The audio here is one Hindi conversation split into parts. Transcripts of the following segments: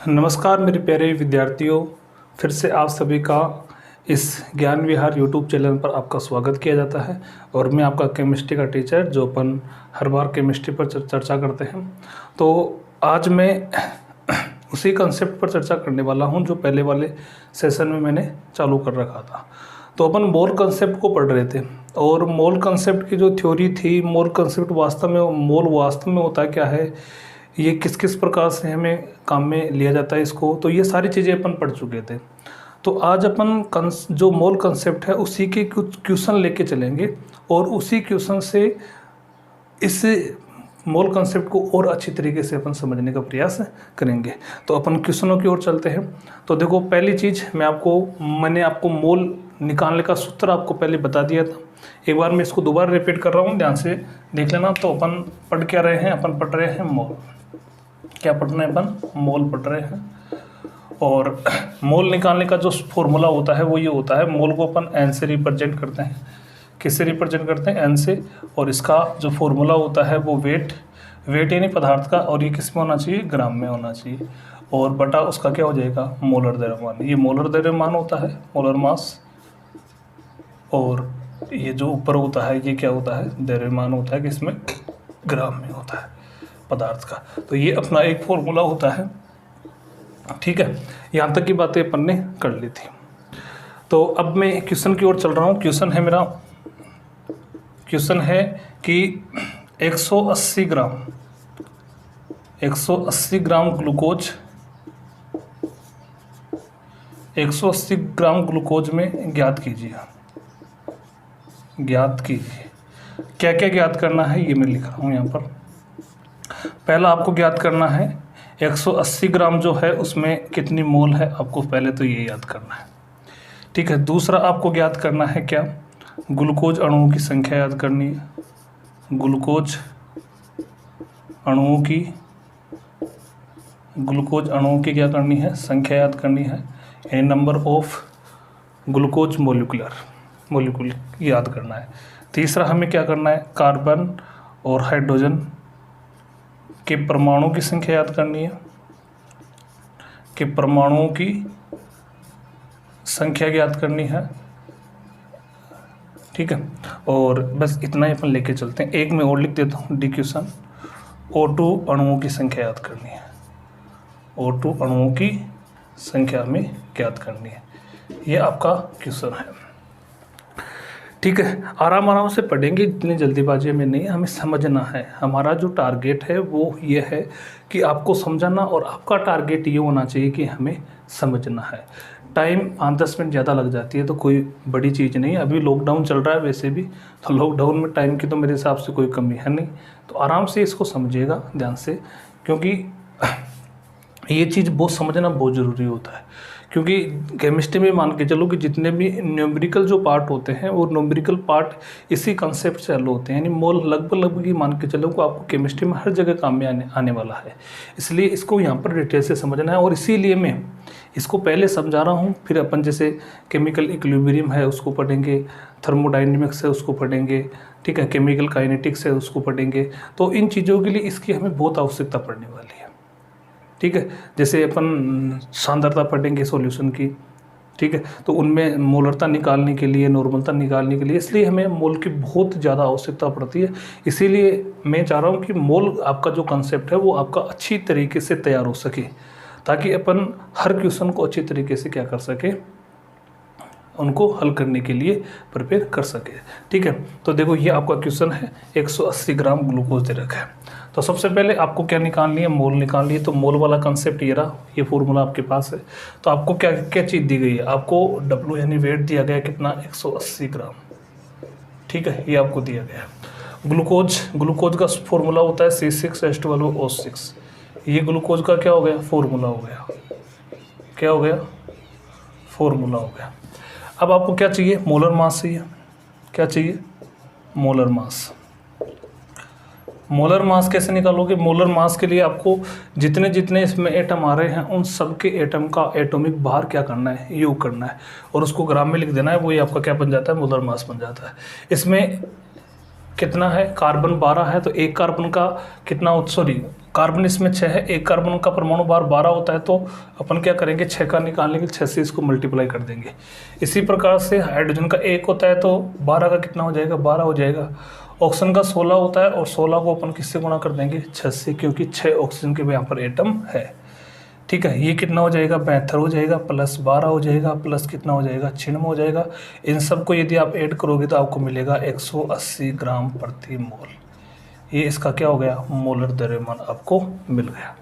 नमस्कार मेरे प्यारे विद्यार्थियों, फिर से आप सभी का इस ज्ञान विहार यूट्यूब चैनल पर आपका स्वागत किया जाता है। और मैं आपका केमिस्ट्री का टीचर, जो अपन हर बार केमिस्ट्री पर चर्चा करते हैं। तो आज मैं उसी कंसेप्ट पर चर्चा करने वाला हूं जो पहले वाले सेशन में मैंने चालू कर रखा था। तो अपन मोल कंसेप्ट को पढ़ रहे थे, और मोल कंसेप्ट की जो थ्योरी थी, मोल कंसेप्ट मोल वास्तव में होता क्या है, ये किस किस प्रकार से हमें काम में लिया जाता है इसको, तो ये सारी चीज़ें अपन पढ़ चुके थे। तो आज अपन जो मोल कंसेप्ट है उसी के कुछ क्वेश्चन लेके चलेंगे, और उसी क्वेश्चन से इस मोल कंसेप्ट को और अच्छी तरीके से अपन समझने का प्रयास करेंगे। तो अपन क्वेश्चनों की ओर चलते हैं। तो देखो, पहली चीज़ मैंने आपको मोल निकालने का सूत्र आपको पहले बता दिया था। एक बार मैं इसको दोबारा रिपीट कर रहा हूँ, ध्यान से देख लेना। तो अपन पढ़ क्या रहे हैं? अपन पढ़ रहे हैं मोल। क्या पढ़ रहे हैं अपन? मोल पढ़ रहे हैं। और मोल निकालने का जो फॉर्मूला होता है वो ये होता है, मोल को अपन एन से रिप्रेजेंट करते हैं। किससे रिप्रेजेंट करते हैं? एन से। और इसका जो फॉर्मूला होता है वो वेट यानी पदार्थ का, और ये किस में होना चाहिए? ग्राम में होना चाहिए। और बटा उसका क्या हो जाएगा? मोलर द्रव्यमान। ये मोलर द्रव्यमान होता है, मोलर मास। और ये जो ऊपर होता है ये क्या होता है? द्रव्यमान होता है, किसमें? ग्राम में होता है पदार्थ का। तो ये अपना एक फॉर्मूला होता है, ठीक है। यहाँ तक की बातें अपन ने कर ली थी। तो अब मैं क्वेश्चन की ओर चल रहा हूँ। क्वेश्चन है कि 180 ग्राम ग्लूकोज 180 ग्राम ग्लूकोज में ज्ञात कीजिए। क्या क्या ज्ञात करना है ये मैं लिख रहा हूँ यहाँ पर। पहला आपको ज्ञात करना है 180 ग्राम जो है उसमें कितनी मोल है, आपको पहले तो ये याद करना है, ठीक है। दूसरा आपको ज्ञात करना है क्या? ग्लूकोज अणुओं की संख्या याद करनी है। ग्लूकोज अणुओं की क्या करनी है? संख्या याद करनी है। यानी नंबर ऑफ ग्लूकोज मोलिक्यूल याद करना है। तीसरा हमें क्या करना है? कार्बन और हाइड्रोजन के परमाणुओं की संख्या याद करनी है, कि परमाणुओं की संख्या याद करनी है, ठीक है। और बस इतना ही अपन लेके चलते हैं। एक मैं और लिख देता हूँ, डी क्वेश्चन। O2 अणुओं की संख्या याद करनी है। O2 अणुओं की संख्या हमें याद करनी है। ये आपका क्वेश्चन है, ठीक है। आराम से पढ़ेंगे, इतनी जल्दीबाजी में नहीं, हमें समझना है। हमारा जो टारगेट है वो ये है कि आपको समझाना, और आपका टारगेट ये होना चाहिए कि हमें समझना है। टाइम 5-10 मिनट ज़्यादा लग जाती है तो कोई बड़ी चीज़ नहीं। अभी लॉकडाउन चल रहा है वैसे भी, तो लॉकडाउन में टाइम की तो मेरे हिसाब से कोई कमी है नहीं। तो आराम से इसको समझिएगा ध्यान से, क्योंकि ये चीज़ समझना बहुत ज़रूरी होता है। क्योंकि केमिस्ट्री में मान के चलो कि जितने भी न्यूमेरिकल जो पार्ट होते हैं वो न्यूमेरिकल पार्ट इसी कंसेप्ट से हल होते हैं। यानी मोल लगभग ही मान के चलो कि आपको केमिस्ट्री में हर जगह काम में आने वाला है। इसलिए इसको यहाँ पर डिटेल से समझना है, और इसीलिए मैं इसको पहले समझा रहा हूँ। फिर अपन जैसे केमिकल इक्विलिब्रियम है उसको पढ़ेंगे, थर्मोडायनेमिक्स है उसको पढ़ेंगे, ठीक है, केमिकल काइनेटिक्स है उसको पढ़ेंगे। तो इन चीज़ों के लिए इसकी हमें बहुत आवश्यकता पड़ने वाली है, ठीक है। जैसे अपन सांद्रता पढ़ेंगे सॉल्यूशन की, ठीक है, तो उनमें मोलरता निकालने के लिए, नॉर्मलता निकालने के लिए, इसलिए हमें मोल की बहुत ज़्यादा आवश्यकता पड़ती है। इसीलिए मैं चाह रहा हूँ कि मोल आपका जो कंसेप्ट है वो आपका अच्छी तरीके से तैयार हो सके, ताकि अपन हर क्वेश्चन को अच्छी तरीके से क्या कर सके, उनको हल करने के लिए प्रिपेयर कर सके, ठीक है। तो देखो, ये आपका क्वेश्चन है, 180 ग्राम ग्लूकोज दे रखा है। तो सबसे पहले आपको क्या निकालनी है? मोल निकालनी है। तो मोल वाला कंसेप्ट ये रहा, ये फॉर्मूला आपके पास है। तो आपको क्या क्या चीज़ दी गई है? आपको W यानी वेट दिया गया कितना? 180 ग्राम, ठीक है, ये आपको दिया गया है। ग्लूकोज का फॉर्मूला होता है C6H12O6। ये ग्लूकोज का क्या हो गया? फॉर्मूला हो गया। क्या हो गया? फॉर्मूला हो गया। अब आपको क्या चाहिए? मोलर मास चाहिए। क्या चाहिए? Molar mass. मोलर मास कैसे निकालोगे? मोलर मास के लिए आपको जितने जितने इसमें एटम आ रहे हैं उन सब के एटम का एटॉमिक भार क्या करना है? योग करना है, और उसको ग्राम में लिख देना है। वो ये आपका क्या बन जाता है? मोलर मास बन जाता है। इसमें कितना है? कार्बन 12 है, तो एक कार्बन का कितना, कार्बन इसमें 6 है, एक कार्बन का परमाणु भार 12 होता है, तो अपन क्या करेंगे 6 का निकालने के लिए 6 से इसको मल्टीप्लाई कर देंगे। इसी प्रकार से हाइड्रोजन का 1 होता है तो 12 का कितना हो जाएगा, 12 हो जाएगा। ऑक्सीजन का 16 होता है और 16 को अपन किससे गुणा कर देंगे, 6 से, क्योंकि 6 ऑक्सीजन के यहाँ पर एटम है। ठीक है, ये कितना हो जाएगा, 72 हो जाएगा, प्लस 12 हो जाएगा, प्लस कितना हो जाएगा, 96 हो जाएगा। इन सबको यदि आप ऐड करोगे तो आपको मिलेगा 180 ग्राम प्रति मोल। ये इसका क्या हो गया, मोलर द्रव्यमान आपको मिल गया।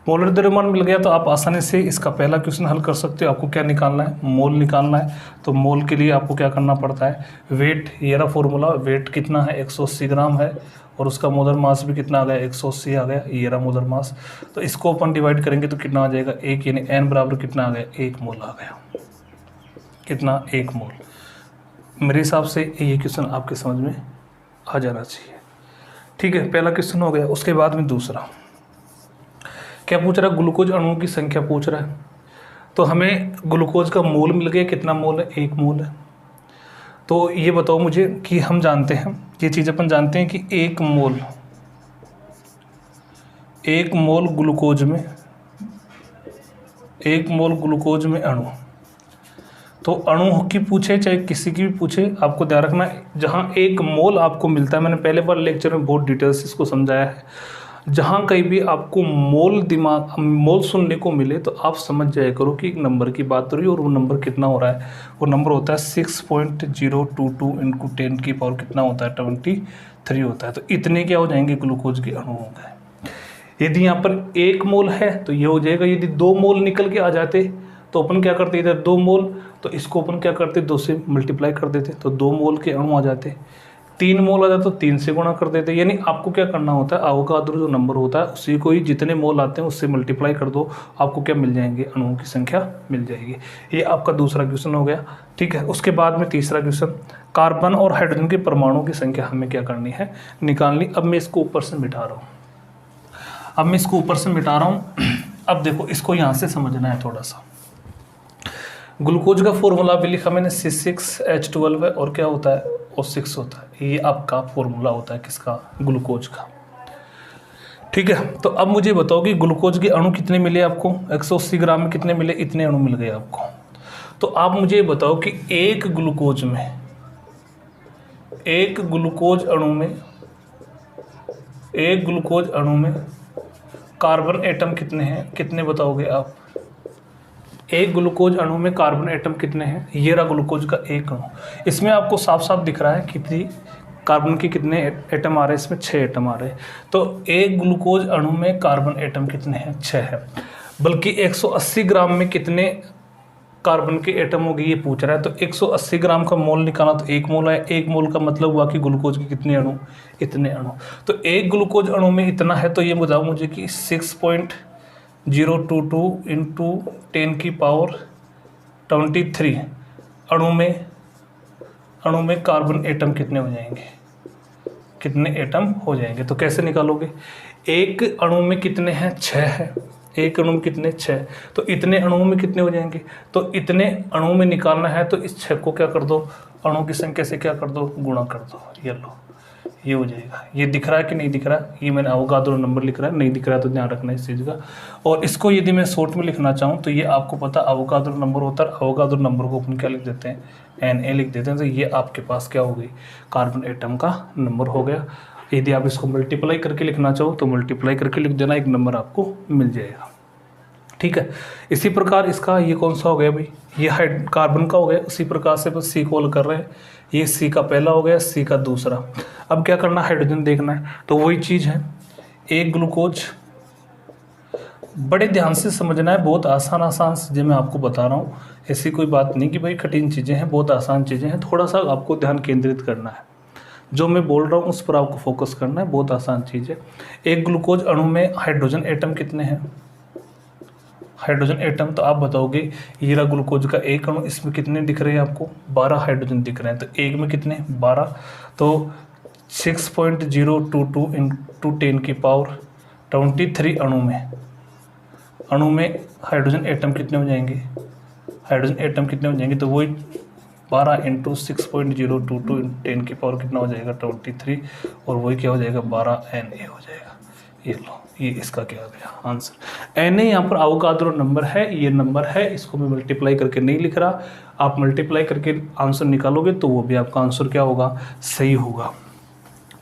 मोलर द्रव्यमान मिल गया तो आप आसानी से इसका पहला क्वेश्चन हल कर सकते हो। आपको क्या निकालना है, मोल निकालना है। तो मोल के लिए आपको क्या करना पड़ता है, वेट, ये रहा फॉर्मूला, वेट कितना है 180 ग्राम है और उसका मोलर मास भी कितना आ गया, 180 आ गया, ये रहा मोलर मास। तो इसको अपन डिवाइड करेंगे तो कितना आ जाएगा, 1, यानी n बराबर कितना आ गया, 1 मोल आ गया। कितना, 1 मोल। मेरे हिसाब से ये क्वेश्चन आपके समझ में आ जाना चाहिए। ठीक है, पहला क्वेश्चन हो गया। उसके बाद में दूसरा क्या पूछ रहा है, ग्लूकोज अणुओं की संख्या पूछ रहा है। तो हमें ग्लूकोज का मोल मिल गया, कितना मोल है, 1 मोल है। तो ये बताओ मुझे कि हम जानते हैं, ये चीज़ अपन जानते हैं कि 1 मोल ग्लूकोज में, 1 मोल ग्लूकोज में अणु, तो अणु की पूछे चाहे किसी की भी पूछे, आपको ध्यान रखना है जहाँ 1 मोल आपको मिलता है, मैंने पहले बार लेक्चर में बहुत डिटेल से इसको समझाया है। जहाँ कहीं भी आपको मोल सुनने को मिले तो आप समझ जाया करो कि एक नंबर की बात हो रही है और वो नंबर कितना हो रहा है, वो नंबर होता है 6.022 इंटू 10 की पावर कितना होता है, 23 होता है। तो इतने क्या हो जाएंगे, ग्लूकोज के अणु हो गए। यदि यहाँ पर 1 मोल है तो ये हो जाएगा। यदि 2 मोल निकल के आ जाते तो अपन क्या करते, इधर 2 मोल, तो इसको अपन क्या करते, 2 से मल्टीप्लाई कर देते, तो 2 मोल के अणु आ जाते। 3 मोल आ जाता तो 3 से गुणा कर देते। यानी आपको क्या करना होता है, अवोगाद्रो जो नंबर होता है उसी को ही जितने मोल आते हैं उससे मल्टीप्लाई कर दो, आपको क्या मिल जाएंगे, अणुओं की संख्या मिल जाएगी। ये आपका दूसरा क्वेश्चन हो गया। ठीक है, उसके बाद में तीसरा क्वेश्चन, कार्बन और हाइड्रोजन के परमाणुओं की संख्या हमें क्या करनी है, निकालनी। अब मैं इसको ऊपर से मिटा रहा हूँ, अब देखो इसको यहाँ से समझना है थोड़ा सा। ग्लूकोज का फॉर्मूला भी लिखा मैंने, C6H12 है और क्या होता है, O6 होता है। ये आपका फॉर्मूला होता है किसका, ग्लूकोज का। ठीक है, तो अब मुझे बताओ कि ग्लूकोज के अणु कितने मिले आपको, 180 ग्राम में कितने मिले, इतने अणु मिल गए आपको। तो आप मुझे बताओ कि एक ग्लूकोज अणु में कार्बन एटम कितने हैं, कितने बताओगे आप। एक ग्लूकोज अणु में कार्बन एटम कितने हैं, ये रहा ग्लूकोज का एक अणु। इसमें आपको साफ साफ दिख रहा है कितनी कार्बन के कितने एटम आ रहे हैं, इसमें 6 एटम आ रहे हैं। तो एक ग्लूकोज अणु में कार्बन एटम कितने हैं, 6 है। बल्कि 180 ग्राम में कितने कार्बन के एटम होगी ये पूछ रहा है। तो 180 ग्राम का मोल निकाला तो 1 मोल है। 1 मोल का मतलब हुआ कि ग्लूकोज के कितने अणु, इतने अणु। तो एक ग्लूकोज अणु में इतना है, तो ये बताओ मुझे कि 6.022 इंटू 10 की पावर 23 अणु में कार्बन एटम कितने हो जाएंगे, कितने एटम हो जाएंगे। तो कैसे निकालोगे, एक अणु में कितने हैं, 6 है। एक अणु में कितने, 6। तो इतने अणुओं में कितने हो जाएंगे, तो इतने अणुओं में निकालना है तो इस 6 को क्या कर दो, अणुओं की संख्या से क्या कर दो, गुणा कर दो। ये लो, ये हो जाएगा। ये दिख रहा है कि नहीं दिख रहा, ये मैंने अवोगाद्रो नंबर लिख रहा है, नहीं दिख रहा है तो ध्यान रखना इस चीज़ का। और इसको यदि मैं शॉर्ट में लिखना चाहूँ तो ये आपको पता अवोगाद्रो नंबर होता है। अवोगाद्रो नंबर को अपन क्या लिख देते हैं, Na लिख देते हैं। तो ये आपके पास क्या हो गई, कार्बन एटम का नंबर हो गया। यदि आप इसको मल्टीप्लाई करके लिखना चाहो तो मल्टीप्लाई करके लिख देना, एक नंबर आपको मिल जाएगा। ठीक है, इसी प्रकार इसका ये कौन सा हो गया भाई, ये कार्बन का हो गया। उसी प्रकार से बस सी कॉल कर रहे हैं, ये सी का पहला हो गया, सी का दूसरा। अब क्या करना, हाइड्रोजन देखना है। तो वही चीज़ है, एक ग्लूकोज, बड़े ध्यान से समझना है, बहुत आसान चीज़ें मैं आपको बता रहा हूँ। ऐसी कोई बात नहीं कि भाई कठिन चीज़ें हैं, बहुत आसान चीज़ें हैं। थोड़ा सा आपको ध्यान केंद्रित करना है, जो मैं बोल रहा हूँ उस पर आपको फोकस करना है। बहुत आसान चीज़ है। एक ग्लूकोज अणु में हाइड्रोजन एटम कितने हैं, हाइड्रोजन एटम, तो आप बताओगे ये रहा ग्लूकोज का एक अणु, इसमें कितने दिख रहे हैं आपको, 12 हाइड्रोजन दिख रहे हैं। तो एक में कितने, 12। तो 6.022 इंटू 10 की पावर 23 अणु में हाइड्रोजन एटम कितने हो जाएंगे, हाइड्रोजन एटम कितने हो जाएंगे, तो वही 12 इंटू 6.022 इंटू 10 की पावर कितना हो जाएगा, 23, और वही क्या हो जाएगा, 12 Na हो जाएगा। ये लो, ये इसका क्या आ गया आंसर। Na यहाँ पर अवोगाद्रो नंबर है, ये नंबर है, इसको मैं मल्टीप्लाई करके नहीं लिख रहा, आप मल्टीप्लाई करके आंसर निकालोगे तो वो भी आपका आंसर क्या होगा, सही होगा।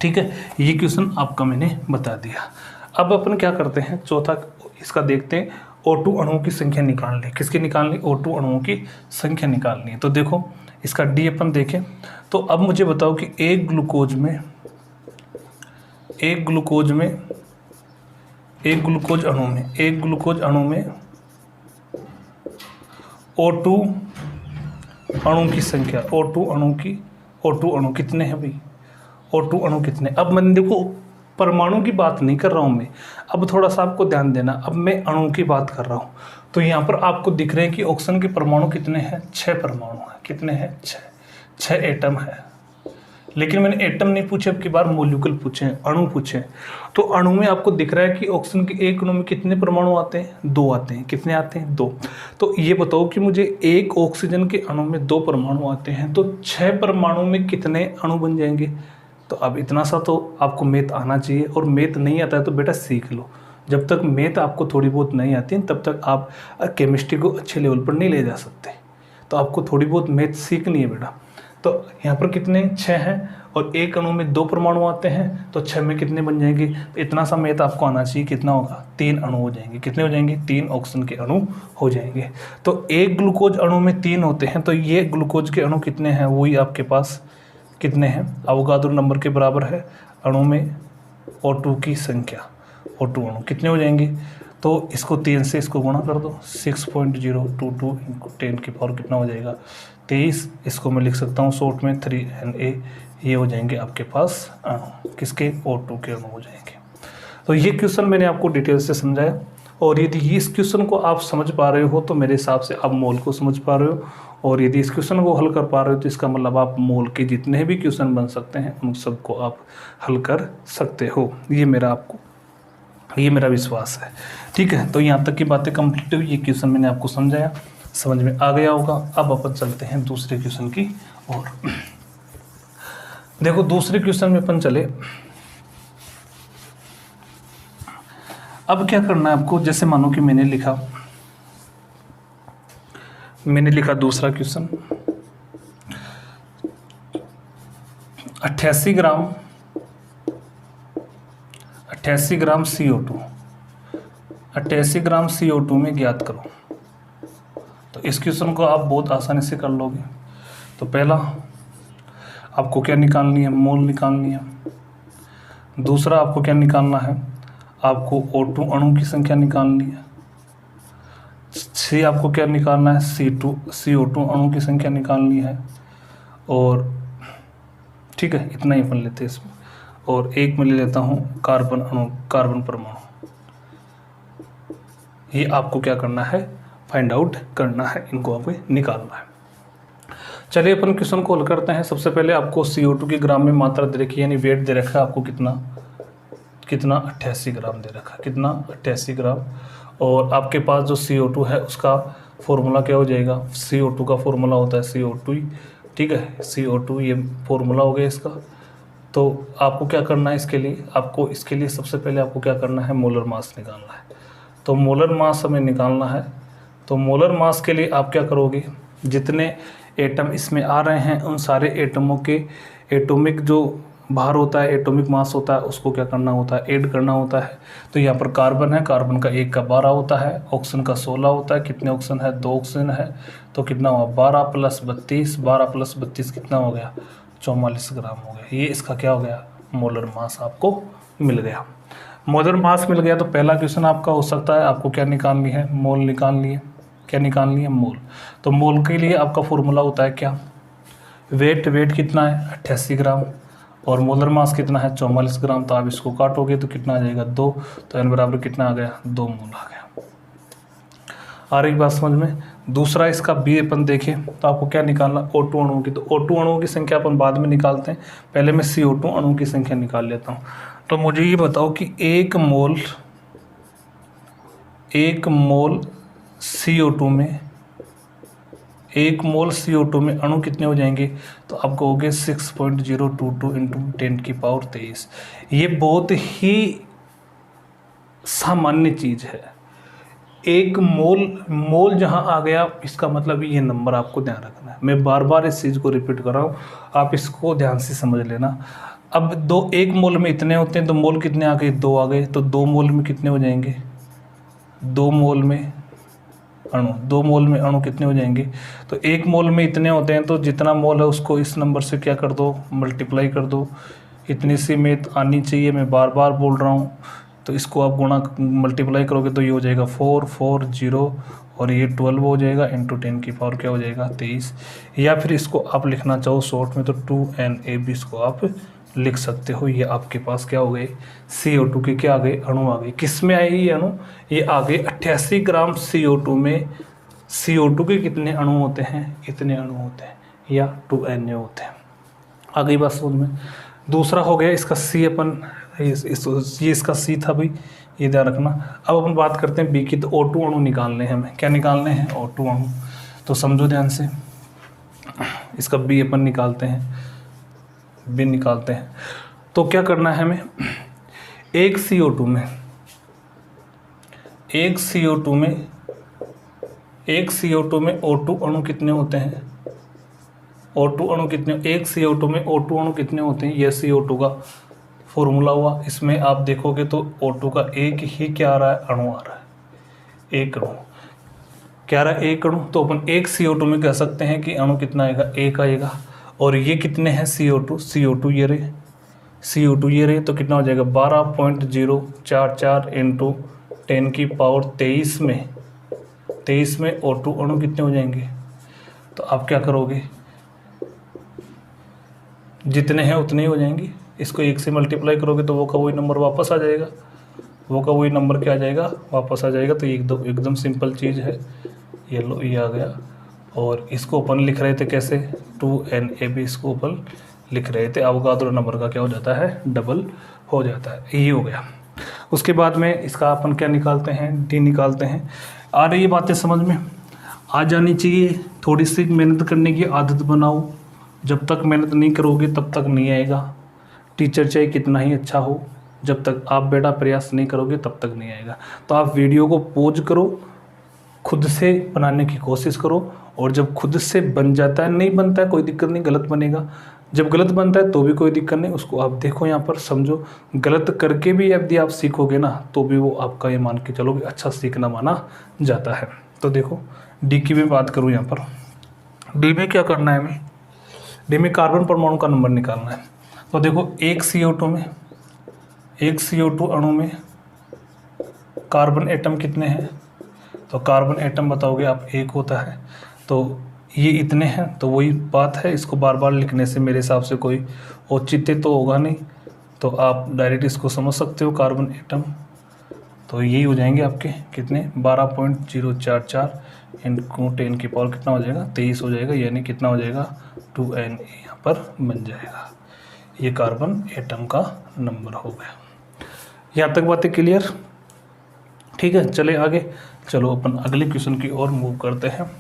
ठीक है, ये क्वेश्चन आपका मैंने बता दिया। अब अपन क्या करते हैं, चौथा इसका देखते हैं, O2 अणुओं की संख्या निकालनी। किसकी निकालनी, O2 अणुओं की संख्या निकालनी है। तो देखो इसका डी अपन देखें, तो अब मुझे बताओ कि एक ग्लूकोज अणु में O2 अणु की संख्या, O2 अणु कितने हैं भाई, O2 अणु कितने। अब मैंने देखो परमाणु की बात नहीं कर रहा हूँ मैं, अब थोड़ा सा आपको ध्यान देना, अब मैं अणु की बात कर रहा हूँ। तो यहाँ पर आपको दिख रहे हैं कि ऑक्सीजन के परमाणु कितने हैं, 6 परमाणु हैं। कितने हैं, 6 एटम है। लेकिन मैंने एटम नहीं पूछे, अब की बार मोलिक्यूल पूछे, अणु पूछे। तो अणु में आपको दिख रहा है कि ऑक्सीजन के एक अणु में कितने परमाणु आते हैं, 2 आते हैं। कितने आते हैं, 2। तो ये बताओ कि मुझे एक ऑक्सीजन के अणु में 2 परमाणु आते हैं, तो 6 परमाणु में कितने अणु बन जाएंगे। तो अब इतना सा तो आपको मैथ आना चाहिए, और मैथ नहीं आता है तो बेटा सीख लो। जब तक मैथ आपको थोड़ी बहुत नहीं आती है तब तक आप केमिस्ट्री को अच्छे लेवल पर नहीं ले जा सकते। तो आपको थोड़ी बहुत मैथ सीखनी है बेटा। तो यहाँ पर कितने, 6 हैं, और एक अणु में 2 परमाणु आते हैं, तो 6 में कितने बन जाएंगे। तो इतना सा मैथ आपको आना चाहिए, कितना होगा, 3 अणु हो जाएंगे। कितने हो जाएंगे, 3 ऑक्सीजन के अणु हो जाएंगे। तो एक ग्लूकोज अणु में 3 होते हैं, तो ये ग्लूकोज के अणु कितने हैं, वही आपके पास कितने हैं, अवोगाद्रो नंबर के बराबर है अणु में O2 की संख्या। O2 अणु कितने हो जाएंगे, तो इसको 3 से इसको गुणा कर दो, 6.022 × 10 की पावर कितना हो जाएगा, 23। इसको मैं लिख सकता हूँ शॉर्ट में 3Na। ये हो जाएंगे आपके पास अणु, किसके, O2 के अणु हो जाएंगे। तो ये क्वेश्चन मैंने आपको डिटेल से समझाया, और यदि इस क्वेश्चन को आप समझ पा रहे हो तो मेरे हिसाब से आप मोल को समझ पा रहे हो, और यदि इस क्वेश्चन को हल कर पा रहे हो तो इसका मतलब आप मोल के जितने भी क्वेश्चन बन सकते हैं उन सबको आप हल कर सकते हो। ये मेरा विश्वास है। ठीक है, तो यहाँ तक की बातें कंप्लीट हुई। ये क्वेश्चन मैंने आपको समझाया, समझ में आ गया होगा। अब अपन चलते हैं दूसरे क्वेश्चन की ओर। देखो दूसरे क्वेश्चन में अपन चले। अब क्या करना है आपको, जैसे मानो कि मैंने लिखा दूसरा क्वेश्चन, 88 ग्राम CO2, 88 ग्राम CO2 में ज्ञात करो। तो इस क्वेश्चन को आप बहुत आसानी से कर लोगे। तो पहला आपको क्या निकालनी है, मोल निकालनी है। दूसरा आपको क्या निकालना है, आपको O2 अणु की संख्या निकालनी है। आपको क्या निकालना है, CO2 अणु की संख्या निकालनी है। और ठीक है, इतना ही अपन लेते हैं इसमें। और एक मैं ले लेता हूँ कार्बन परमाणु। ये आपको क्या करना है, फाइंड आउट करना है, इनको आपको निकालना है। चलिए अपन क्वेश्चन को हल करते हैं। सबसे पहले आपको CO2 की ग्राम में मात्रा दे रखी है, यानी वेट दे रखा है आपको कितना 88 ग्राम दे रखा है। कितना, 88 ग्राम। और आपके पास जो CO2 है उसका फॉर्मूला क्या हो जाएगा, CO2 का फॉर्मूला होता है CO2। ठीक है, CO2 ये फॉर्मूला हो गया इसका। तो आपको क्या करना है इसके लिए सबसे पहले आपको क्या करना है, मोलर मास निकालना है। तो मोलर मास हमें निकालना है। तो मोलर मास के लिए आप क्या करोगे, जितने एटम इसमें आ रहे हैं उन सारे एटमों के एटॉमिक जो भार होता है, एटॉमिक मास होता है, उसको क्या करना होता है, ऐड करना होता है। तो यहाँ पर कार्बन है, कार्बन का 1 का 12 होता है, ऑक्सीजन का 16 होता है। कितने ऑक्सीजन है, 2 ऑक्सीजन है। तो कितना हुआ, 12 + 32, 12 + 32 कितना हो गया, 44 ग्राम हो गया। ये इसका क्या हो गया, मोलर मास आपको मिल गया। मोलर मास मिल गया। तो पहला क्वेश्चन आपका हो सकता है, आपको क्या निकालनी है, मोल निकालनी है। क्या निकालनी है, मोल। तो मोल के लिए आपका फॉर्मूला होता है क्या, वेट कितना है, 88 ग्राम, और मोलर मास कितना है, 44 ग्राम। तो आप इसको काटोगे तो कितना आ जाएगा, 2। तो n बराबर कितना आ गया, 2 मोल आ गया। आ रही बात समझ में। दूसरा इसका बी अपन देखें तो आपको क्या निकालना, O2 अणुओं की। तो O2 अणुओं की संख्या अपन बाद में निकालते हैं, पहले मैं CO2 अणु की संख्या निकाल लेता हूँ। तो मुझे ये बताओ कि एक मोल CO2 में अणु कितने हो जाएंगे। तो आप कहोगे 6.022 × 10⁻23। ये बहुत ही सामान्य चीज़ है। एक मोल जहाँ आ गया, इसका मतलब ये नंबर आपको ध्यान रखना है। मैं बार बार इस चीज़ को रिपीट कर रहा हूँ, आप इसको ध्यान से समझ लेना। अब एक मोल में इतने होते हैं, तो मोल कितने आ गए, 2 आ गए, तो 2 मोल में कितने हो जाएंगे, 2 मोल में अणु, 2 मोल में अणु कितने हो जाएंगे। तो 1 मोल में इतने होते हैं, तो जितना मोल है उसको इस नंबर से क्या कर दो, मल्टीप्लाई कर दो। इतनी सी मेथ आनी चाहिए, मैं बार बार बोल रहा हूँ। तो इसको आप गुणा मल्टीप्लाई करोगे तो ये हो जाएगा 4 4 0 और ये 12 हो जाएगा, इंटू 10 की पावर क्या हो जाएगा, 23। या फिर इसको आप लिखना चाहो शॉर्ट में तो 2NAB इसको आप लिख सकते हो। ये आपके पास क्या हो गए, CO2 के क्या आ गए, अणु आ गए। किस में आए ये अणु, ये आ गए 88 ग्राम CO2 में। CO2 के कितने अणु होते हैं, इतने अणु होते हैं, या 2Na होते हैं। आ गई बात समझ में। दूसरा हो गया इसका C अपन, ये इसका C था भाई, ये ध्यान रखना। अब अपन बात करते हैं B की, तो O2 अणु निकालने हैं हमें। क्या निकालने हैं, O2 अणु। तो समझो ध्यान से, इसका B अपन निकालते हैं, B निकालते हैं। तो क्या करना है हमें, एक CO2 में O2 अणु कितने होते हैं, O2 अणु कितने, एक CO2 में O2 अणु कितने होते हैं, ये CO2 का फॉर्मूला हुआ। इसमें आप देखोगे तो O2 का एक ही क्या आ रहा है, अणु आ रहा है, एक अणु क्या आ रहा है, एक अणु। तो अपन एक CO2 में कह सकते हैं कि अणु कितना आएगा, एक आएगा। और ये कितने हैं, CO2 ये रहे, CO2 ये रहे, तो कितना हो जाएगा 12.044 इंटू 10 की पावर 23 में O2 अणु कितने हो जाएंगे। तो आप क्या करोगे, जितने हैं उतने ही हो जाएंगे। इसको 1 से मल्टीप्लाई करोगे तो वो का वही नंबर वापस आ जाएगा, वो का वही नंबर क्या आ जाएगा, वापस आ जाएगा। तो एकदम सिंपल चीज़ है। ये लो, ये आ गया। और इसको अपन लिख रहे थे कैसे, 2NAB इसको अपन लिख रहे थे। अवोगाद्रो नंबर का क्या हो जाता है, डबल हो जाता है। ये हो गया। उसके बाद में इसका अपन क्या निकालते हैं, D निकालते हैं। आ रही ये बातें समझ में आ जानी चाहिए। थोड़ी सी मेहनत करने की आदत बनाओ, जब तक मेहनत नहीं करोगे तब तक नहीं आएगा। टीचर चाहे कितना ही अच्छा हो, जब तक आप बेटा प्रयास नहीं करोगे तब तक नहीं आएगा। तो आप वीडियो को पॉज करो, खुद से बनाने की कोशिश करो, और जब खुद से बन जाता है, नहीं बनता है कोई दिक्कत नहीं, गलत बनेगा। जब गलत बनता है तो भी कोई दिक्कत नहीं, उसको आप देखो, यहाँ पर समझो। गलत करके भी यदि आप सीखोगे ना, तो भी वो आपका ये मान के चलो कि अच्छा सीखना माना जाता है। तो देखो D की भी बात करूँ, यहाँ पर D में क्या करना है हमें, D में कार्बन परमाणु का नंबर निकालना है। तो देखो एक CO2 अणु में कार्बन एटम कितने हैं, तो कार्बन एटम बताओगे आप, एक होता है। तो ये इतने हैं, तो वही बात है। इसको बार बार लिखने से मेरे हिसाब से कोई औचित्य तो होगा नहीं, तो आप डायरेक्ट इसको समझ सकते हो, कार्बन एटम। तो यही हो जाएंगे आपके कितने, 12.044 इंटू 10 की पावर कितना हो जाएगा, 23 हो जाएगा। यानी कितना हो जाएगा, 2Na यहाँ पर बन जाएगा। ये कार्बन एटम का नंबर हो गया। यहाँ तक बातें क्लियर, ठीक है। चले आगे, चलो अपन अगले क्वेश्चन की ओर मूव करते हैं।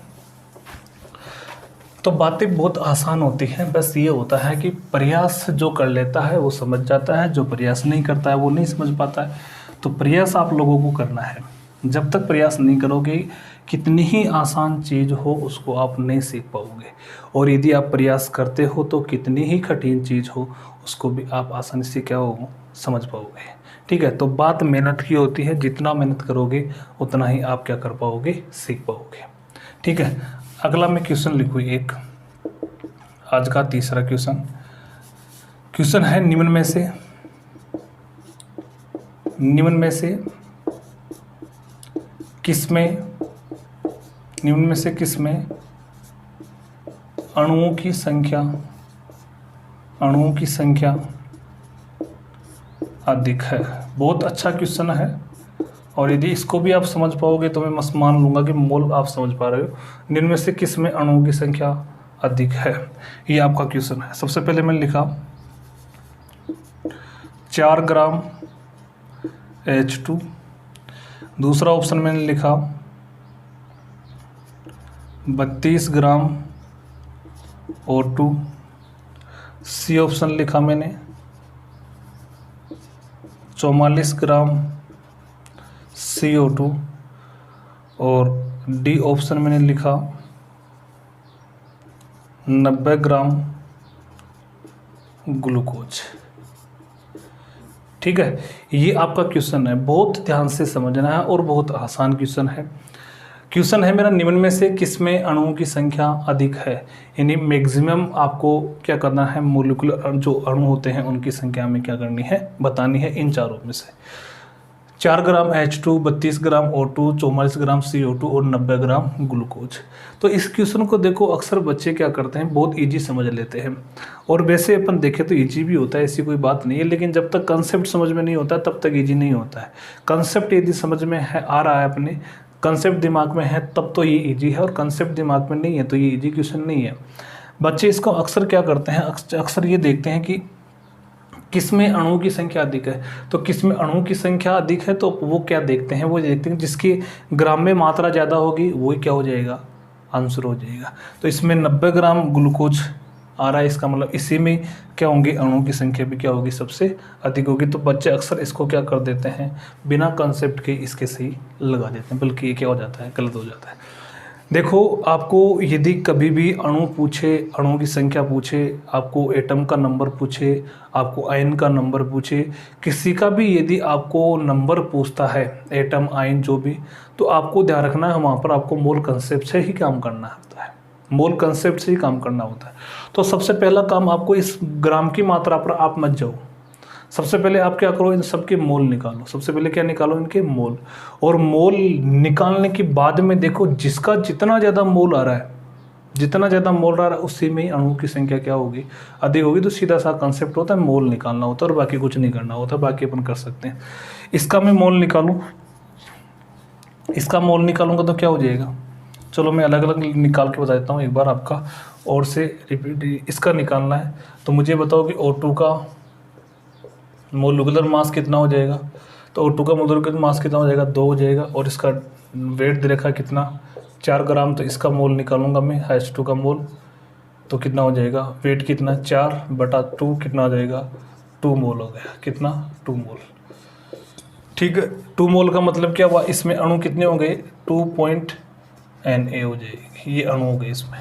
तो बातें बहुत आसान होती हैं, बस ये होता है कि प्रयास जो कर लेता है वो समझ जाता है, जो प्रयास नहीं करता है वो नहीं समझ पाता है। तो प्रयास आप लोगों को करना है। जब तक प्रयास नहीं करोगे, कितनी ही आसान चीज़ हो उसको आप नहीं सीख पाओगे। और यदि आप प्रयास करते हो तो कितनी ही कठिन चीज़ हो उसको भी आप आसानी से क्या हो, समझ पाओगे। ठीक है। तो बात मेहनत की होती है, जितना मेहनत करोगे उतना ही आप क्या कर पाओगे, सीख पाओगे। ठीक है। अगला मैं क्वेश्चन लिखूँ एक, आज का तीसरा क्वेश्चन है, निम्न में से किसमें अणुओं की संख्या अधिक है। बहुत अच्छा क्वेश्चन है, और यदि इसको भी आप समझ पाओगे तो मैं मान लूँगा कि मोल आप समझ पा रहे हो। निम्न में से किसमें अणुओं की संख्या अधिक है, ये आपका क्वेश्चन है। सबसे पहले मैंने लिखा 4 ग्राम H2, दूसरा ऑप्शन मैंने लिखा 32 ग्राम O2, सी ऑप्शन लिखा मैंने 44 ग्राम CO2 और डी ऑप्शन मैंने लिखा 90 ग्राम ग्लूकोज। ठीक है, ये आपका क्वेश्चन है, बहुत ध्यान से समझना है और बहुत आसान क्वेश्चन है। क्वेश्चन है मेरा, निम्न में से किसमें अणुओं की संख्या अधिक है, यानी मैक्सिमम आपको क्या करना है, मोलिकुलर जो अणु होते हैं उनकी संख्या में क्या करनी है, बतानी है इन चारों में से। 4 ग्राम H2, 32 ग्राम O2, 44 ग्राम CO2 और 90 ग्राम ग्लूकोज। तो इस क्वेश्चन को देखो, अक्सर बच्चे क्या करते हैं, बहुत इजी समझ लेते हैं, और वैसे अपन देखें तो इजी भी होता है, ऐसी कोई बात नहीं है, लेकिन जब तक कंसेप्ट समझ में नहीं होता तब तक इजी नहीं होता है। कंसेप्ट यदि समझ में है, आ रहा है, अपने कंसेप्ट दिमाग में है, तब तो ये ईजी है, और कंसेप्ट दिमाग में नहीं है तो ये ईजी क्वेश्चन नहीं है। बच्चे इसको अक्सर क्या करते हैं, अक्सर ये देखते हैं कि किसमें अणुओं की संख्या अधिक है, तो किसमें अणुओं की संख्या अधिक है तो वो क्या देखते हैं, वो देखते हैं जिसकी ग्राम में मात्रा ज़्यादा होगी वही क्या हो जाएगा, आंसर हो जाएगा। तो इसमें 90 ग्राम ग्लूकोज आ रहा है, इसका मतलब इसी में क्या होंगे, अणुओं की संख्या भी क्या होगी, सबसे अधिक होगी। तो बच्चे अक्सर इसको क्या कर देते हैं, बिना कंसेप्ट के इसके सही लगा देते हैं, बल्कि ये क्या हो जाता है, गलत हो जाता है। देखो, आपको यदि कभी भी अणु पूछे, अणुओं की संख्या पूछे, आपको एटम का नंबर पूछे, आपको आयन का नंबर पूछे, किसी का भी यदि आपको नंबर पूछता है, एटम आयन जो भी, तो आपको ध्यान रखना है वहाँ पर आपको मोल कंसेप्ट से ही काम करना होता है, मोल कंसेप्ट से ही काम करना होता है। तो सबसे पहला काम, आपको इस ग्राम की मात्रा पर आप मत जाओ, सबसे पहले आप क्या करो, इन सबके मोल निकालो। सबसे पहले क्या निकालो, इनके मोल, और मोल निकालने के बाद में देखो जिसका जितना ज़्यादा मोल आ रहा है, जितना ज़्यादा मोल आ रहा है उसी में ही अणुओं की संख्या क्या होगी, अधिक होगी। तो सीधा सा कंसेप्ट होता है, मोल निकालना होता है और बाकी कुछ नहीं करना होता, बाकी अपन कर सकते हैं। इसका मैं मोल निकालूँ, इसका मोल निकालूंगा तो क्या हो जाएगा, चलो मैं अलग अलग निकाल के बता देता हूँ एक बार, आपका और से रिपीट इसका निकालना है। तो मुझे बताओ कि O2 का मोलिकुलर मास कितना हो जाएगा, तो O2 का मोलिकुलर मास कितना हो जाएगा, 2 हो जाएगा, और इसका वेट दे रखा है कितना, 4 ग्राम। तो इसका मोल निकालूंगा मैं, H2 का मोल, तो कितना हो जाएगा, वेट कितना, 4/2 कितना हो जाएगा, 2 मोल हो गया, कितना, 2 मोल। ठीक है, 2 मोल का मतलब क्या हुआ, इसमें अणु कितने हो गए, 2.Na हो जाएगी, ये अणु हो गए इसमें।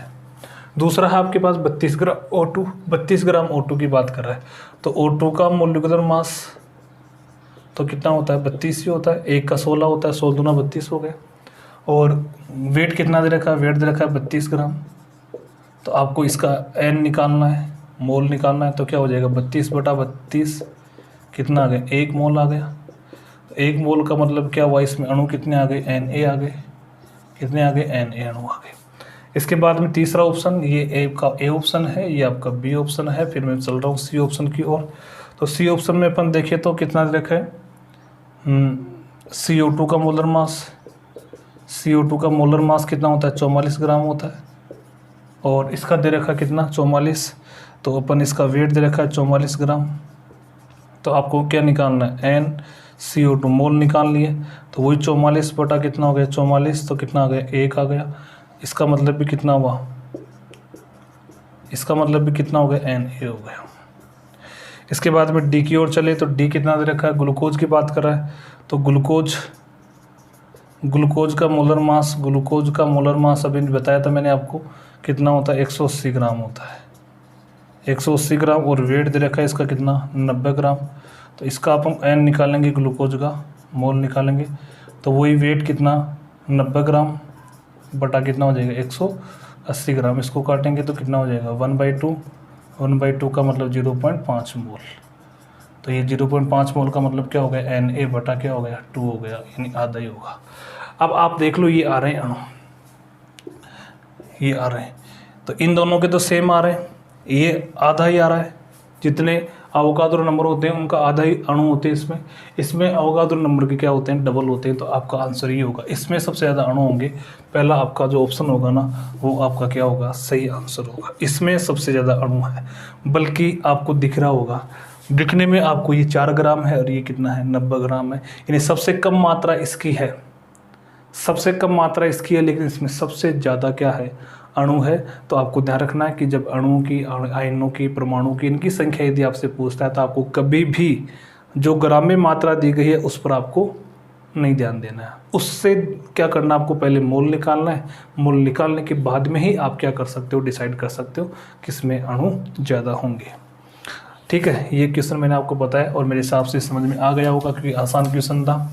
दूसरा है आपके पास 32 ग्राम O2, 32 ग्राम O2 की बात कर रहा है, तो O2 का मोलिकुलर मास तो कितना होता है, 32 ही होता है, एक का 16 होता है, 16 दूना 32 हो गया। और वेट कितना दे रखा है, वेट दे रखा है 32 ग्राम। तो आपको इसका N निकालना है, मोल निकालना है, तो क्या हो जाएगा, 32/32 कितना आ गया, 1 मोल आ गया। तो 1 मोल का मतलब क्या हुआ, इसमें अणु कितने आ गए, Na आ गए, कितने आ गए, Na अणु आ गए। इसके बाद में तीसरा ऑप्शन, ये आपका A ऑप्शन है, ये आपका B ऑप्शन है, फिर मैं चल रहा हूँ C ऑप्शन की ओर। तो C ऑप्शन में अपन देखें तो कितना दे रखा है, CO2 का मोलर मास, CO2 का मोलर मास कितना होता है, 44 ग्राम होता है, और इसका दे रखा कितना, 44। तो अपन इसका वेट दे रखा है 44 ग्राम। तो आपको क्या निकालना है, NCO2 मोल निकाल लिए, तो वही 44 बटा कितना हो गया, 44, तो कितना आ गया, 1 आ गया। इसका मतलब भी कितना हुआ, इसका मतलब भी कितना हो गया, Na हो गया। इसके बाद में D की ओर चले तो D कितना दे रखा है, ग्लूकोज की बात कर रहा है, तो ग्लूकोज का मोलर मास, ग्लूकोज का मोलर मास अभी बताया था मैंने आपको, कितना होता है, 180 ग्राम होता है, 180 ग्राम। और वेट दे रखा है इसका कितना, 90 ग्राम। तो इसका अपन N निकालेंगे, ग्लूकोज का मोल निकालेंगे, तो वही वेट कितना, 90 ग्राम बटा कितना हो जाएगा, 180 ग्राम। इसको काटेंगे तो कितना हो जाएगा, 1/2, 1/2 का मतलब 0.5 मोल। तो ये 0.5 मोल का मतलब क्या हो गया, Na बटा क्या हो गया, 2 हो गया, यानी आधा ही होगा। अब आप देख लो, ये आ रहे हैं अणु, ये आ रहे हैं, तो इन दोनों के तो सेम आ रहे हैं, ये आधा ही आ रहा है, जितने अवोगाद्रो नंबर होते हैं उनका आधा ही अणु होते हैं इसमें, इसमें अवोगाद्रो नंबर के क्या होते हैं, डबल होते हैं। तो आपका आंसर ये होगा, इसमें सबसे ज़्यादा अणु होंगे, पहला आपका जो ऑप्शन होगा ना, वो आपका क्या होगा, सही आंसर होगा। इसमें सबसे ज़्यादा अणु है, बल्कि आपको दिख रहा होगा, दिखने में आपको ये 4 ग्राम है और ये कितना है, 90 ग्राम है, यानी सबसे कम मात्रा इसकी है, सबसे कम मात्रा इसकी है, लेकिन इसमें सबसे ज़्यादा क्या है, अणु है। तो आपको ध्यान रखना है कि जब अणुओं की, आयनों की, परमाणु की, इनकी संख्या यदि आपसे पूछता है तो आपको कभी भी जो ग्राम में मात्रा दी गई है उस पर आपको नहीं ध्यान देना है। उससे क्या करना, आपको पहले मोल निकालना है। मोल निकालने के बाद में ही आप क्या कर सकते हो, डिसाइड कर सकते हो किस में अणु ज़्यादा होंगे। ठीक है, ये क्वेश्चन मैंने आपको बताया और मेरे हिसाब से समझ में आ गया होगा, क्योंकि आसान क्वेश्चन था।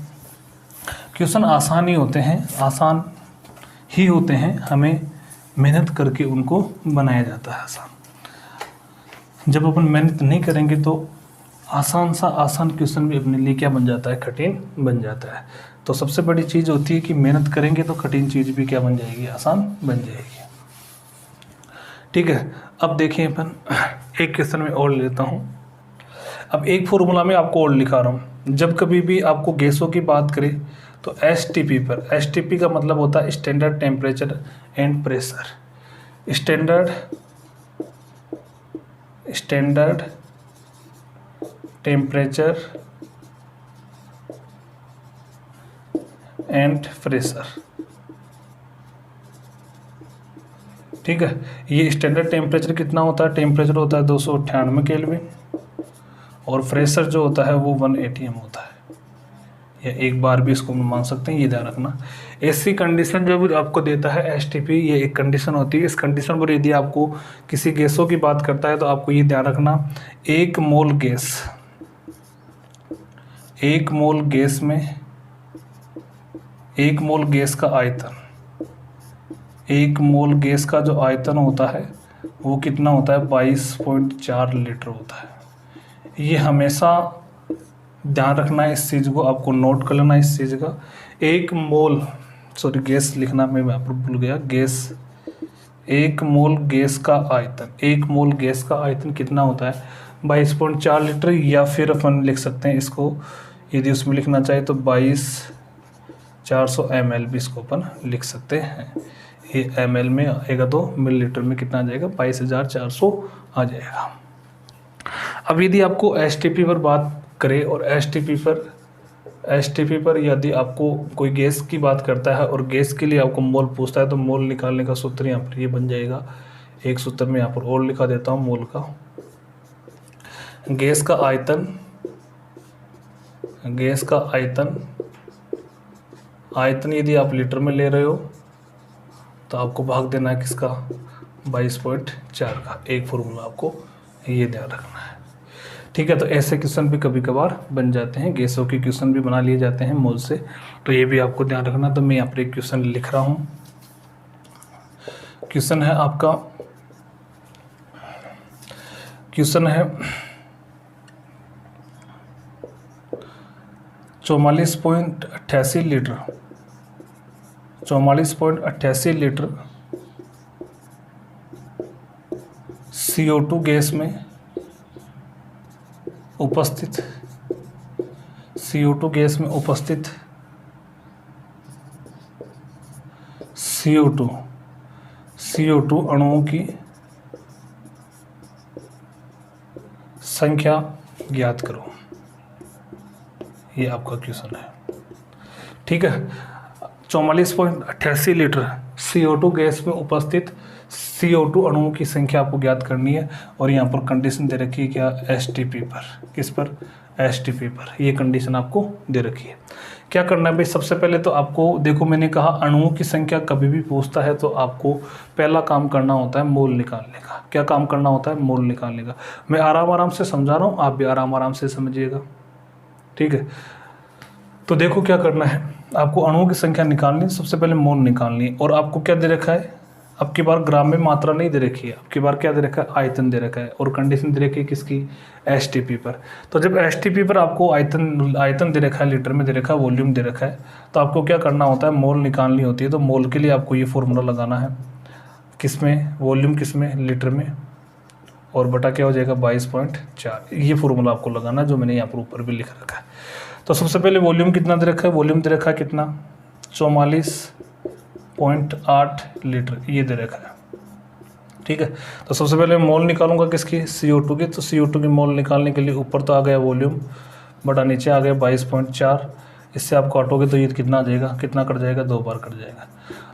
क्वेश्चन आसान ही होते हैं, आसान ही होते हैं, हमें मेहनत करके उनको बनाया जाता है आसान। जब अपन मेहनत नहीं करेंगे तो आसान क्वेश्चन भी अपने लिए क्या बन जाता है, कठिन बन जाता है। तो सबसे बड़ी चीज़ होती है कि मेहनत करेंगे तो कठिन चीज़ भी क्या बन जाएगी, आसान बन जाएगी। ठीक है, अब देखिए अपन एक क्वेश्चन में और लेता हूँ। अब एक फॉर्मूला में आपको और लिखा रहा हूँ। जब कभी भी आपको गैसों की बात करें तो एसटीपी पर, एसटीपी का मतलब होता है standard temperature and pressure. Standard temperature and pressure. ठीक है, ये स्टैंडर्ड टेम्परेचर कितना होता है, टेम्परेचर होता है 298 केल्विन और प्रेशर जो होता है वो 1 atm होता है, या एक बार भी इसको मान सकते हैं, ये ध्यान रखना। ऐसी कंडीशन जो भी आपको देता है एसटीपी, ये एक कंडीशन होती है। इस कंडीशन पर यदि आपको किसी गैसों की बात करता है तो आपको ये ध्यान रखना, एक मोल गैस का आयतन, एक मोल गैस का जो आयतन होता है वो कितना होता है, 22.4 लीटर होता है। ये हमेशा ध्यान रखना है, इस चीज़ को आपको नोट कर लेना इस चीज़ का। एक मोल, सॉरी गैस लिखना मैं यहाँ पर भूल गया, गैस, एक मोल गैस का आयतन, एक मोल गैस का आयतन कितना होता है, 22.4 लीटर। या फिर अपन लिख सकते हैं इसको, यदि उसमें लिखना चाहे तो 22,400 ml भी इसको अपन लिख सकते हैं। ये ml में आएगा तो मिलीलीटर में कितना आ जाएगा, 22,400 आ जाएगा। अब यदि आपको एसटीपी पर बात करें और एसटीपी पर यदि आपको कोई गैस की बात करता है और गैस के लिए आपको मोल पूछता है तो मोल निकालने का सूत्र यहाँ पर ये बन जाएगा। एक सूत्र में यहाँ पर और लिखा देता हूँ मोल का। गैस का आयतन यदि आप लीटर में ले रहे हो तो आपको भाग देना है किसका, 22.4 का। एक फॉर्मूला आपको ये ध्यान रखना है। ठीक है, तो ऐसे क्वेश्चन भी कभी कभार बन जाते हैं, गैसों के क्वेश्चन भी बना लिए जाते हैं मोल से, तो ये भी आपको ध्यान रखना। तो मैं यहाँ पर एक क्वेश्चन लिख रहा हूँ। क्वेश्चन है आपका, क्वेश्चन है 44.88 लीटर CO2 गैस में उपस्थित CO2 अणुओं की संख्या ज्ञात करो। ये आपका क्वेश्चन है। ठीक है, 44.88 लीटर CO2 गैस में उपस्थित CO2 अणुओं की संख्या आपको ज्ञात करनी है और यहाँ पर कंडीशन दे रखी है क्या, एसटीपी पर। किस पर, एसटीपी पर। ये कंडीशन आपको दे रखी है। क्या करना है भाई, सबसे पहले तो आपको देखो, मैंने कहा अणुओं की संख्या कभी भी पूछता है तो आपको पहला काम करना होता है मोल निकालने का। क्या काम करना होता है, मोल निकालने का। मैं आराम से समझा रहा हूँ, आप भी आराम से समझिएगा। ठीक है, तो देखो क्या करना है, आपको अणुओं की संख्या निकालनी है, सबसे पहले मोल निकालनी है। और आपको क्या दे रखा है, अब की बार ग्राम में मात्रा नहीं दे रखी है, अब की बार क्या दे रखा है, आयतन दे रखा है। और कंडीशन दे रखी है किसकी, एसटीपी पर। तो जब एसटीपी पर आपको आयतन दे रखा है, लीटर में दे रखा है, वॉल्यूम दे रखा है, तो आपको क्या करना होता है, मोल निकालनी होती है। तो मोल के लिए आपको ये फॉर्मूला लगाना है, किसमें, वॉल्यूम किसमें, लीटर में, और बटा क्या हो जाएगा, 22.4। ये फॉर्मूला आपको लगाना जो मैंने यहाँ पर ऊपर भी लिख रखा है। तो सबसे पहले वॉल्यूम कितना दे रखा है, वॉल्यूम दे रखा है कितना, 44.8 लीटर ये दे रखा है। ठीक है, तो सबसे पहले मोल निकालूंगा किसकी, CO2 की। तो CO2 की मोल निकालने के लिए ऊपर तो आ गया वॉल्यूम, बटा नीचे आ गया 22.4। इससे आप काटोगे तो ये कितना आ जाएगा, कितना कट जाएगा, 2 बार कट जाएगा।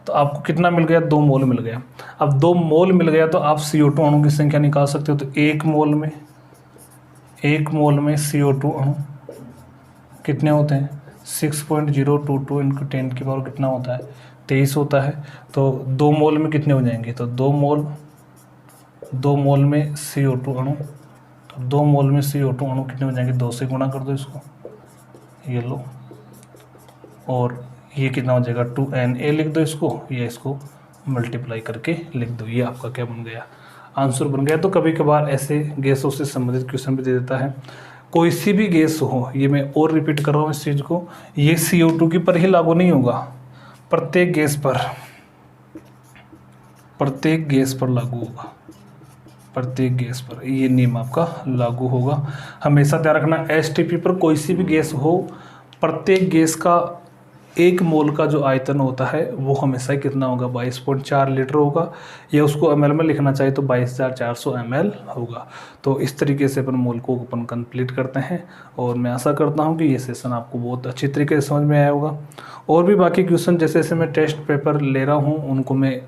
तो आपको कितना मिल गया, 2 मोल मिल गया। अब 2 मोल मिल गया तो आप CO2 अणु की संख्या निकाल सकते हो। तो एक मोल में CO2 अणु कितने होते हैं, 6.022 इंटू 10 की पावर कितना होता है, 23 होता है। तो 2 मोल में कितने हो जाएंगे, तो 2 मोल में CO2 अणु, तो 2 मोल में CO2 अणु कितने हो जाएंगे, 2 से गुणा कर दो इसको, ये लो, और ये कितना हो जाएगा 2Na लिख दो इसको, ये इसको मल्टीप्लाई करके लिख दो, ये आपका क्या बन गया, आंसर बन गया। तो कभी कभार ऐसे गैसों से संबंधित क्वेश्चन भी दे देता है। कोई सी भी गैस हो, ये मैं और रिपीट कर रहा हूँ इस चीज़ को, ये CO2 की पर ही लागू नहीं होगा, प्रत्येक गैस पर लागू होगा, प्रत्येक गैस पर ये नियम आपका लागू होगा। हमेशा ध्यान रखना, STP पर कोई सी भी गैस हो, प्रत्येक गैस का 1 मोल का जो आयतन होता है वो हमेशा कितना होगा, 22.4 लीटर होगा, या उसको ml में लिखना चाहिए तो 22,400 ml होगा। तो इस तरीके से अपन मोल को अपन कंप्लीट करते हैं, और मैं आशा करता हूँ कि ये सेशन आपको बहुत अच्छी तरीके से समझ में आया होगा। और भी बाकी क्वेश्चन जैसे जैसे मैं टेस्ट पेपर ले रहा हूँ उनको मैं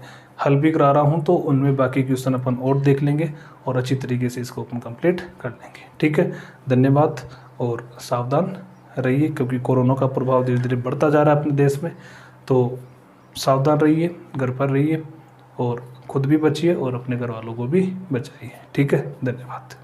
हल भी करा रहा हूँ, तो उनमें बाकी क्वेश्चन अपन और देख लेंगे और अच्छी तरीके से इसको अपन कंप्लीट कर लेंगे। ठीक है, धन्यवाद, और सावधान रहिए क्योंकि कोरोना का प्रभाव धीरे धीरे बढ़ता जा रहा है अपने देश में। तो सावधान रहिए, घर पर रहिए, और खुद भी बचिए और अपने घर वालों को भी बचाइए। ठीक है, धन्यवाद।